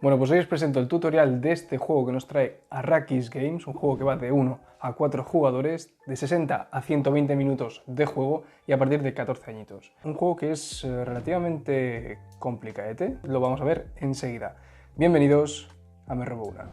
Bueno, pues hoy os presento el tutorial de este juego que nos trae Arrakis Games, un juego que va de 1 a 4 jugadores, de 60 a 120 minutos de juego y a partir de 14 añitos. Un juego que es relativamente complicadete, lo vamos a ver enseguida. Bienvenidos a Me Robo Una.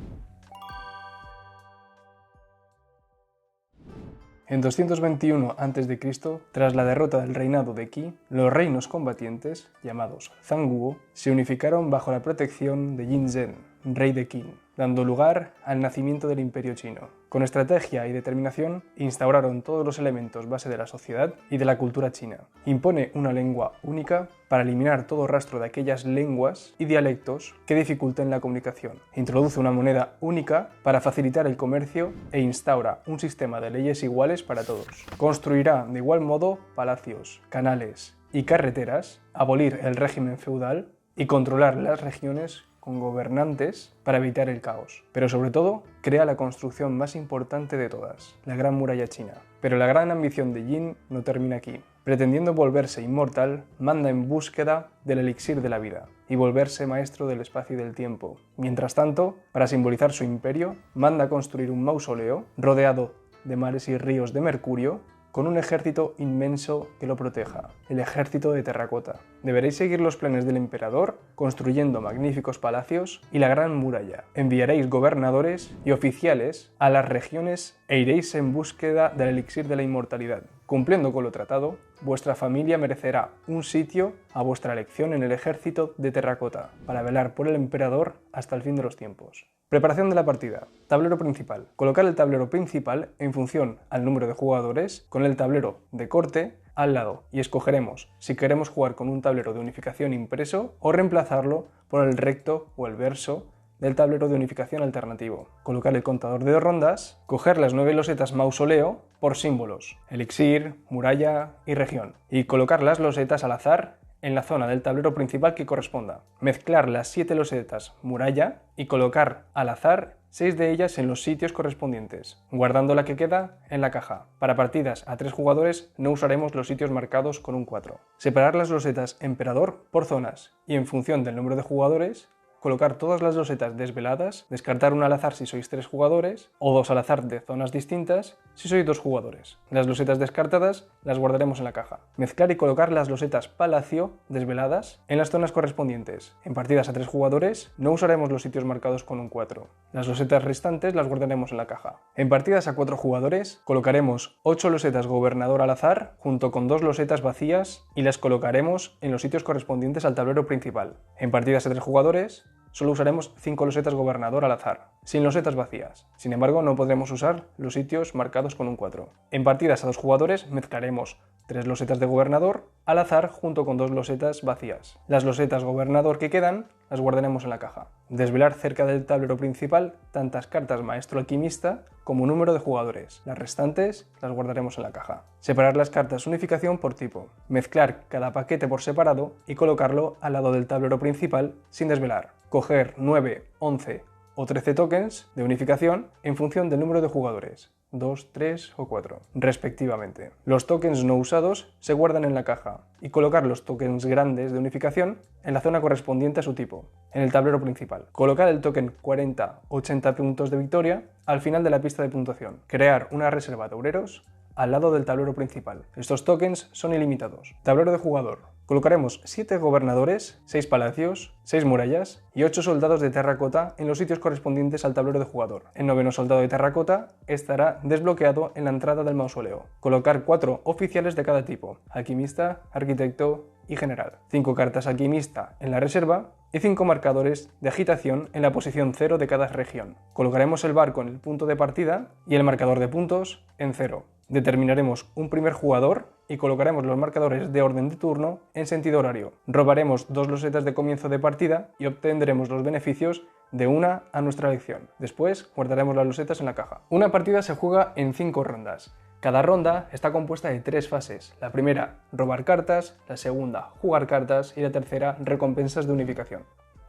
En 221 a.C., tras la derrota del reinado de Qi, los reinos combatientes, llamados Zanguo, se unificaron bajo la protección de Yin Zhen, rey de Qin, dando lugar al nacimiento del Imperio Chino. Con estrategia y determinación, instauraron todos los elementos base de la sociedad y de la cultura china. Impone una lengua única para eliminar todo rastro de aquellas lenguas y dialectos que dificulten la comunicación. Introduce una moneda única para facilitar el comercio e instaura un sistema de leyes iguales para todos. Construirá de igual modo palacios, canales y carreteras, abolir el régimen feudal y controlar las regiones con gobernantes para evitar el caos. Pero sobre todo, crea la construcción más importante de todas, la Gran Muralla China. Pero la gran ambición de Yin no termina aquí. Pretendiendo volverse inmortal, manda en búsqueda del elixir de la vida y volverse maestro del espacio y del tiempo. Mientras tanto, para simbolizar su imperio, manda construir un mausoleo rodeado de mares y ríos de mercurio, con un ejército inmenso que lo proteja, el ejército de terracota. Deberéis seguir los planes del emperador, construyendo magníficos palacios y la gran muralla. Enviaréis gobernadores y oficiales a las regiones e iréis en búsqueda del elixir de la inmortalidad. Cumpliendo con lo tratado, vuestra familia merecerá un sitio a vuestra elección en el ejército de terracota, para velar por el emperador hasta el fin de los tiempos. Preparación de la partida. Tablero principal. Colocar el tablero principal en función al número de jugadores con el tablero de corte al lado y escogeremos si queremos jugar con un tablero de unificación impreso o reemplazarlo por el recto o el verso del tablero de unificación alternativo. Colocar el contador de rondas, coger las 9 losetas mausoleo por símbolos, elixir, muralla y región, y colocar las losetas al azar en la zona del tablero principal que corresponda. Mezclar las 7 losetas muralla y colocar al azar 6 de ellas en los sitios correspondientes, guardando la que queda en la caja. Para partidas a 3 jugadores no usaremos los sitios marcados con un 4. Separar las losetas emperador por zonas y en función del número de jugadores, colocar todas las losetas desveladas, descartar una al azar si sois 3 jugadores, o 2 al azar de zonas distintas si sois 2 jugadores. Las losetas descartadas las guardaremos en la caja. Mezclar y colocar las losetas palacio desveladas en las zonas correspondientes. En partidas a 3 jugadores no usaremos los sitios marcados con un 4. Las losetas restantes las guardaremos en la caja. En partidas a 4 jugadores colocaremos 8 losetas gobernador al azar junto con 2 losetas vacías y las colocaremos en los sitios correspondientes al tablero principal. En partidas a 3 jugadores solo usaremos 5 losetas gobernador al azar, sin losetas vacías. Sin embargo, no podremos usar los sitios marcados con un 4. En partidas a 2 jugadores mezclaremos 3 losetas de gobernador al azar junto con 2 losetas vacías. Las losetas gobernador que quedan las guardaremos en la caja. Desvelar cerca del tablero principal tantas cartas maestro alquimista como número de jugadores. Las restantes las guardaremos en la caja. Separar las cartas unificación por tipo. Mezclar cada paquete por separado y colocarlo al lado del tablero principal sin desvelar. Coger 9, 11 o 13 tokens de unificación en función del número de jugadores, 2, 3 o 4, respectivamente. Los tokens no usados se guardan en la caja y colocar los tokens grandes de unificación en la zona correspondiente a su tipo, en el tablero principal. Colocar el token 40-80 puntos de victoria al final de la pista de puntuación. Crear una reserva de obreros al lado del tablero principal. Estos tokens son ilimitados. Tablero de jugador. Colocaremos 7 gobernadores, 6 palacios, 6 murallas y 8 soldados de terracota en los sitios correspondientes al tablero de jugador. El 9º soldado de terracota estará desbloqueado en la entrada del mausoleo. Colocar 4 oficiales de cada tipo, alquimista, arquitecto y general. 5 cartas alquimista en la reserva y 5 marcadores de agitación en la posición 0 de cada región. Colocaremos el barco en el punto de partida y el marcador de puntos en 0. Determinaremos un primer jugador y colocaremos los marcadores de orden de turno en sentido horario. Robaremos 2 losetas de comienzo de partida y obtendremos los beneficios de una a nuestra elección. Después guardaremos las losetas en la caja. Una partida se juega en 5 rondas. Cada ronda está compuesta de 3 fases. La primera, robar cartas, la segunda, jugar cartas y la tercera, recompensas de unificación.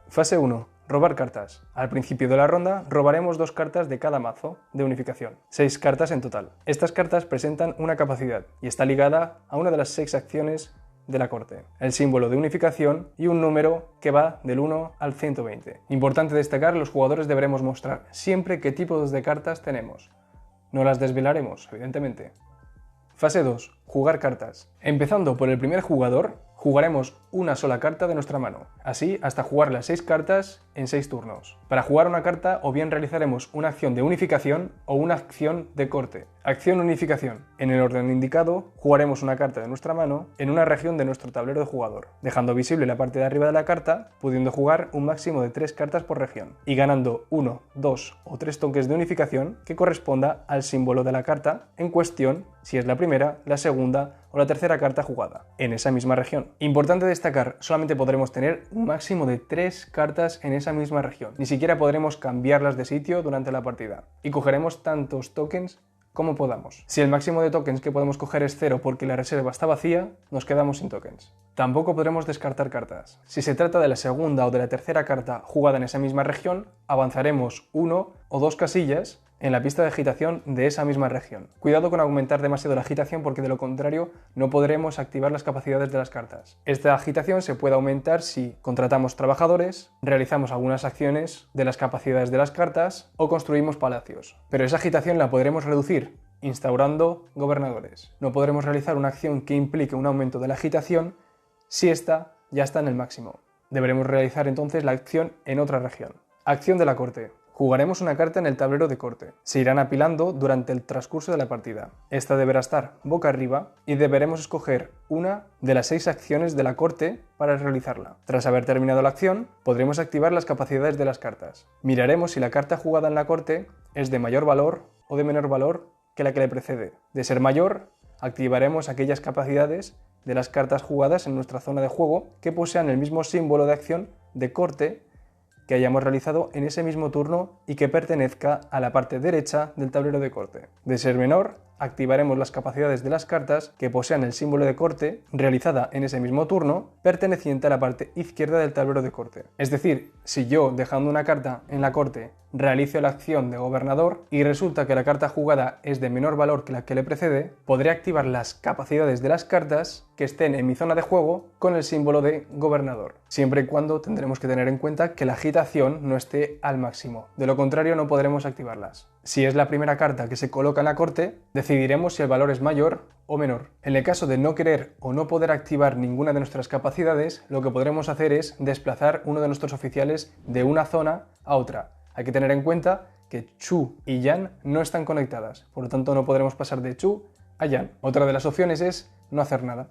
Fase 1. Robar cartas. Al principio de la ronda robaremos 2 cartas de cada mazo de unificación, 6 cartas en total. Estas cartas presentan una capacidad y está ligada a una de las 6 acciones de la corte, el símbolo de unificación y un número que va del 1 al 120. Importante destacar, los jugadores deberemos mostrar siempre qué tipos de cartas tenemos. No las desvelaremos, evidentemente. Fase 2. Jugar cartas. Empezando por el primer jugador, jugaremos una sola carta de nuestra mano, así hasta jugar las 6 cartas en 6 turnos. Para jugar una carta o bien realizaremos una acción de unificación o una acción de corte. Acción unificación. En el orden indicado, jugaremos una carta de nuestra mano en una región de nuestro tablero de jugador, dejando visible la parte de arriba de la carta, pudiendo jugar un máximo de 3 cartas por región, y ganando 1, 2 o 3 tokens de unificación que corresponda al símbolo de la carta en cuestión, si es la primera, la segunda o la tercera carta jugada en esa misma región. Importante destacar, solamente podremos tener un máximo de 3 cartas en esa misma región. Ni siquiera podremos cambiarlas de sitio durante la partida. Y cogeremos tantos tokens como podamos. Si el máximo de tokens que podemos coger es 0 porque la reserva está vacía, nos quedamos sin tokens. Tampoco podremos descartar cartas. Si se trata de la segunda o de la tercera carta jugada en esa misma región, avanzaremos 1 o 2 casillas en la pista de agitación de esa misma región. Cuidado con aumentar demasiado la agitación porque de lo contrario no podremos activar las capacidades de las cartas. Esta agitación se puede aumentar si contratamos trabajadores, realizamos algunas acciones de las capacidades de las cartas o construimos palacios. Pero esa agitación la podremos reducir instaurando gobernadores. No podremos realizar una acción que implique un aumento de la agitación si esta ya está en el máximo. Deberemos realizar entonces la acción en otra región. Acción de la corte. Jugaremos una carta en el tablero de corte. Se irán apilando durante el transcurso de la partida. Esta deberá estar boca arriba y deberemos escoger una de las 6 acciones de la corte para realizarla. Tras haber terminado la acción, podremos activar las capacidades de las cartas. Miraremos si la carta jugada en la corte es de mayor valor o de menor valor que la que le precede. De ser mayor, activaremos aquellas capacidades de las cartas jugadas en nuestra zona de juego que posean el mismo símbolo de acción de corte que hayamos realizado en ese mismo turno y que pertenezca a la parte derecha del tablero de corte. De ser menor, activaremos las capacidades de las cartas que posean el símbolo de corte realizada en ese mismo turno, perteneciente a la parte izquierda del tablero de corte. Es decir, si yo, dejando una carta en la corte, realizo la acción de gobernador y resulta que la carta jugada es de menor valor que la que le precede, podré activar las capacidades de las cartas que estén en mi zona de juego con el símbolo de gobernador, siempre y cuando tendremos que tener en cuenta que la agitación no esté al máximo, de lo contrario no podremos activarlas. Si es la primera carta que se coloca en la corte, decidiremos si el valor es mayor o menor. En el caso de no querer o no poder activar ninguna de nuestras capacidades, lo que podremos hacer es desplazar uno de nuestros oficiales de una zona a otra. Hay que tener en cuenta que Chu y Yan no están conectadas, por lo tanto no podremos pasar de Chu a Yan. Otra de las opciones es no hacer nada.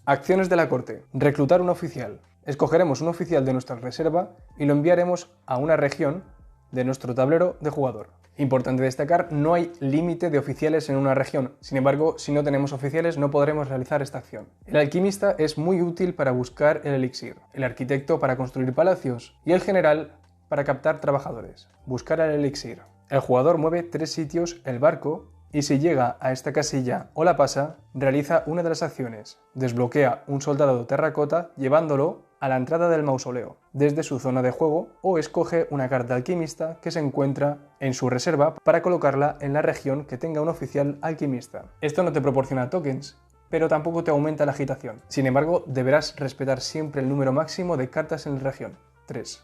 Acciones de la corte. Reclutar un oficial. Escogeremos un oficial de nuestra reserva y lo enviaremos a una región de nuestro tablero de jugador. Importante destacar, no hay límite de oficiales en una región, sin embargo, si no tenemos oficiales no podremos realizar esta acción. El alquimista es muy útil para buscar el elixir, el arquitecto para construir palacios y el general para captar trabajadores. Buscar el elixir. El jugador mueve 3 sitios el barco y si llega a esta casilla o la pasa, realiza una de las acciones. Desbloquea un soldado terracota llevándolo a la entrada del mausoleo, desde su zona de juego, o escoge una carta alquimista que se encuentra en su reserva para colocarla en la región que tenga un oficial alquimista. Esto no te proporciona tokens, pero tampoco te aumenta la agitación. Sin embargo, deberás respetar siempre el número máximo de cartas en la región, 3.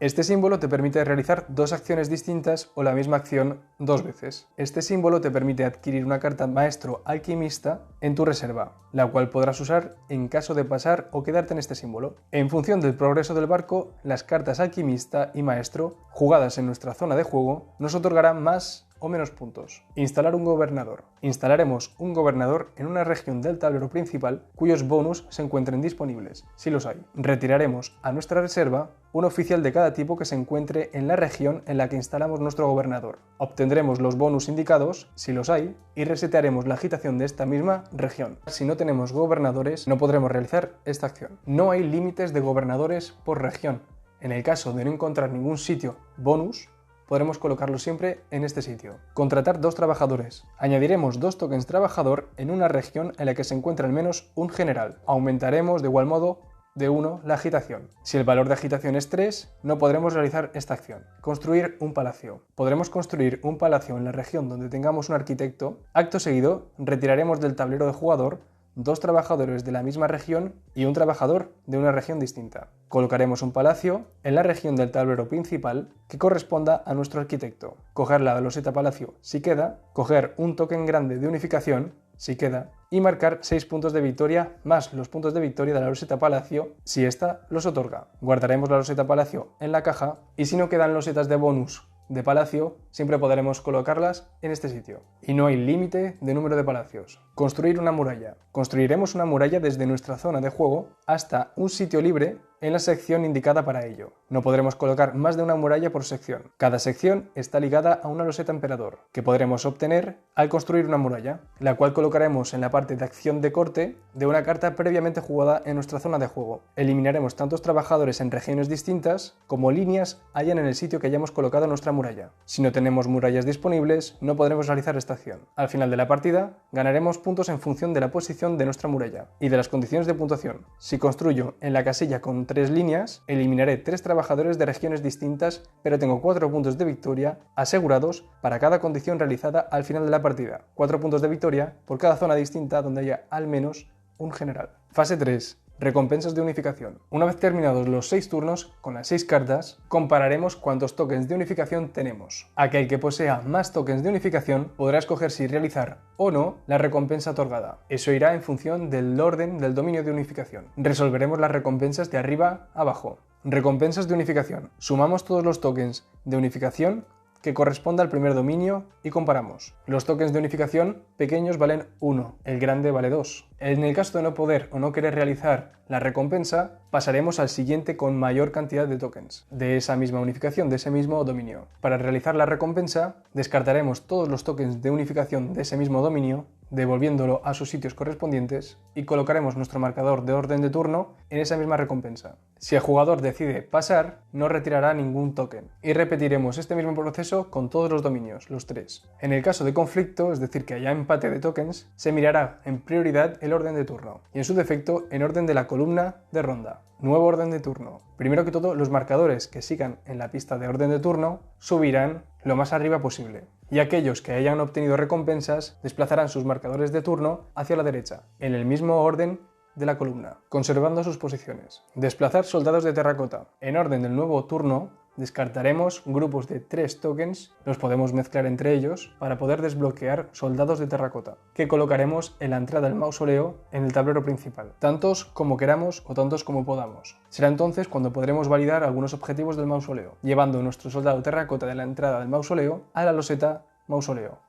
Este símbolo te permite realizar 2 acciones distintas o la misma acción 2 veces. Este símbolo te permite adquirir una carta maestro alquimista en tu reserva, la cual podrás usar en caso de pasar o quedarte en este símbolo. En función del progreso del barco, las cartas alquimista y maestro, jugadas en nuestra zona de juego, nos otorgarán más o menos puntos. Instalar un gobernador. Instalaremos un gobernador en una región del tablero principal cuyos bonus se encuentren disponibles, si los hay. Retiraremos a nuestra reserva un oficial de cada tipo que se encuentre en la región en la que instalamos nuestro gobernador. Obtendremos los bonus indicados, si los hay, y resetearemos la agitación de esta misma región. Si no tenemos gobernadores, no podremos realizar esta acción. No hay límites de gobernadores por región. En el caso de no encontrar ningún sitio bonus, podremos colocarlo siempre en este sitio. Contratar 2 trabajadores. Añadiremos 2 tokens trabajador en una región en la que se encuentra al menos un general. Aumentaremos de igual modo de 1 la agitación. Si el valor de agitación es 3, no podremos realizar esta acción. Construir un palacio. Podremos construir un palacio en la región donde tengamos un arquitecto. Acto seguido, retiraremos del tablero de jugador 2 trabajadores de la misma región y un trabajador de una región distinta. Colocaremos un palacio en la región del tablero principal que corresponda a nuestro arquitecto. Coger la loseta palacio si queda, coger un token grande de unificación si queda, y marcar 6 puntos de victoria más los puntos de victoria de la loseta palacio si ésta los otorga. Guardaremos la loseta palacio en la caja y si no quedan losetas de bonus de palacio, siempre podremos colocarlas en este sitio. Y no hay límite de número de palacios. Construir una muralla. Construiremos una muralla desde nuestra zona de juego hasta un sitio libre en la sección indicada para ello. No podremos colocar más de una muralla por sección. Cada sección está ligada a una loseta emperador, que podremos obtener al construir una muralla, la cual colocaremos en la parte de acción de corte de una carta previamente jugada en nuestra zona de juego. Eliminaremos tantos trabajadores en regiones distintas como líneas hayan en el sitio que hayamos colocado en nuestra muralla. Si no tenemos murallas disponibles, no podremos realizar esta acción. Al final de la partida, ganaremos puntos en función de la posición de nuestra muralla y de las condiciones de puntuación. Si construyo en la casilla con 3 líneas, eliminaré 3 trabajadores de regiones distintas, pero tengo 4 puntos de victoria asegurados para cada condición realizada al final de la partida. 4 puntos de victoria por cada zona distinta donde haya al menos un general. Fase 3. Recompensas de unificación. Una vez terminados los 6 turnos, con las 6 cartas, compararemos cuántos tokens de unificación tenemos. Aquel que posea más tokens de unificación podrá escoger si realizar o no la recompensa otorgada. Eso irá en función del orden del dominio de unificación. Resolveremos las recompensas de arriba a abajo. Recompensas de unificación. Sumamos todos los tokens de unificación que corresponda al primer dominio y comparamos. Los tokens de unificación pequeños valen 1, el grande vale 2. En el caso de no poder o no querer realizar la recompensa, pasaremos al siguiente con mayor cantidad de tokens de esa misma unificación, de ese mismo dominio. Para realizar la recompensa, descartaremos todos los tokens de unificación de ese mismo dominio, devolviéndolo a sus sitios correspondientes y colocaremos nuestro marcador de orden de turno en esa misma recompensa. Si el jugador decide pasar, no retirará ningún token y repetiremos este mismo proceso con todos los dominios, los 3. En el caso de conflicto, es decir, que haya empate de tokens, se mirará en prioridad el orden de turno y en su defecto en orden de la columna de ronda. Nuevo orden de turno. Primero que todo, los marcadores que sigan en la pista de orden de turno subirán lo más arriba posible y aquellos que hayan obtenido recompensas desplazarán sus marcadores de turno hacia la derecha, en el mismo orden de la columna, conservando sus posiciones. Desplazar soldados de terracota. En orden del nuevo turno, descartaremos grupos de 3 tokens, los podemos mezclar entre ellos para poder desbloquear soldados de terracota, que colocaremos en la entrada del mausoleo en el tablero principal, tantos como queramos o tantos como podamos. Será entonces cuando podremos validar algunos objetivos del mausoleo, llevando nuestro soldado terracota de la entrada del mausoleo a la loseta mausoleo,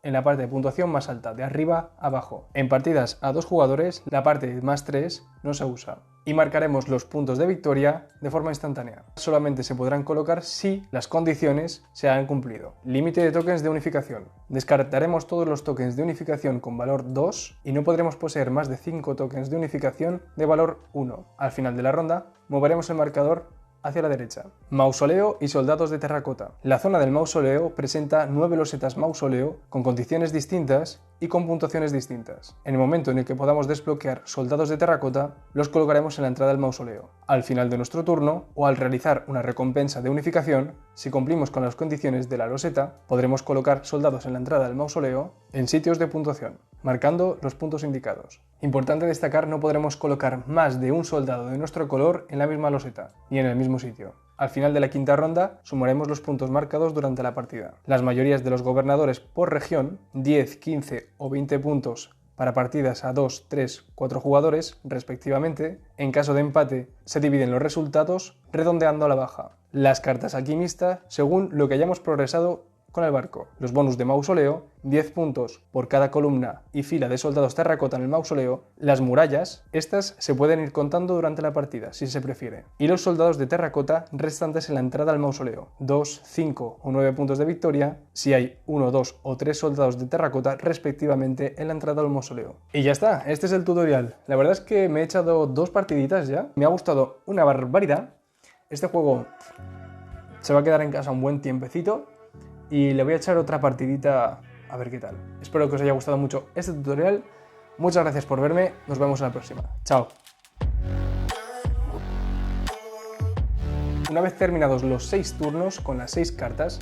en la parte de puntuación más alta, de arriba a abajo. En partidas a 2 jugadores, la parte más 3 no se usa. Y marcaremos los puntos de victoria de forma instantánea. Solamente se podrán colocar si las condiciones se han cumplido. Límite de tokens de unificación. Descartaremos todos los tokens de unificación con valor 2 y no podremos poseer más de 5 tokens de unificación de valor 1. Al final de la ronda, moveremos el marcador hacia la derecha. Mausoleo y soldados de terracota. La zona del mausoleo presenta 9 losetas mausoleo con condiciones distintas y con puntuaciones distintas. En el momento en el que podamos desbloquear soldados de terracota, los colocaremos en la entrada del mausoleo. Al final de nuestro turno, o al realizar una recompensa de unificación, si cumplimos con las condiciones de la loseta, podremos colocar soldados en la entrada del mausoleo en sitios de puntuación, marcando los puntos indicados. Importante destacar, no podremos colocar más de un soldado de nuestro color en la misma loseta, ni en el mismo sitio. Al final de la quinta ronda, sumaremos los puntos marcados durante la partida. Las mayorías de los gobernadores por región, 10, 15 o 20 puntos para partidas a 2, 3, 4 jugadores, respectivamente. En caso de empate, se dividen los resultados redondeando a la baja. Las cartas alquimistas, según lo que hayamos progresado con el barco. Los bonus de mausoleo, 10 puntos por cada columna y fila de soldados terracota en el mausoleo. Las murallas, estas se pueden ir contando durante la partida, si se prefiere. Y los soldados de terracota restantes en la entrada al mausoleo. 2, 5 o 9 puntos de victoria, si hay 1, 2 o 3 soldados de terracota respectivamente en la entrada al mausoleo. Y ya está, este es el tutorial. La verdad es que me he echado 2 partiditas ya. Me ha gustado una barbaridad. Este juego se va a quedar en casa un buen tiempecito. Y le voy a echar otra partidita a ver qué tal. Espero que os haya gustado mucho este tutorial. Muchas gracias por verme. Nos vemos en la próxima. Chao. Una vez terminados los 6 turnos con las 6 cartas,